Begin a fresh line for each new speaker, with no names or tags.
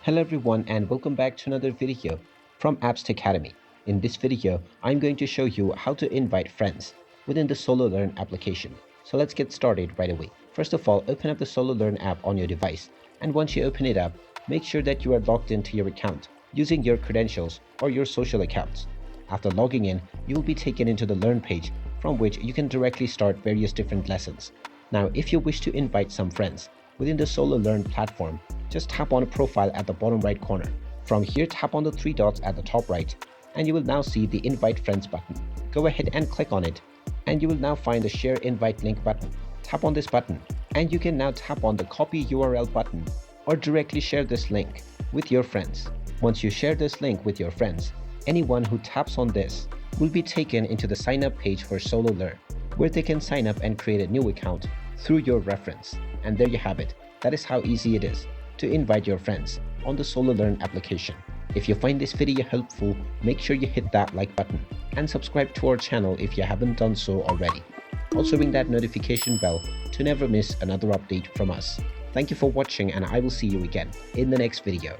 Hello everyone and welcome back to another video from Apps Academy. In this video, I'm going to show you how to invite friends within the SoloLearn application. So let's get started right away. First of all, open up the SoloLearn app on your device, and once you open it up, make sure that you are logged into your account using your credentials or your social accounts. After logging in, you will be taken into the Learn page from which you can directly start various different lessons. Now, if you wish to invite some friends within the SoloLearn platform, just tap on a profile at the bottom right corner. From here, tap on the three dots at the top right, and you will now see the Invite Friends button. Go ahead and click on it, and you will now find the Share Invite Link button. Tap on this button, and you can now tap on the Copy URL button or directly share this link with your friends. Once you share this link with your friends, anyone who taps on this will be taken into the sign up page for SoloLearn, where they can sign up and create a new account through your reference. And there you have it. That is how easy it is to invite your friends on the SoloLearn application. If you find this video helpful, make sure you hit that like button and subscribe to our channel if you haven't done so already. Also ring that notification bell to never miss another update from us. Thank you for watching, and I will see you again in the next video.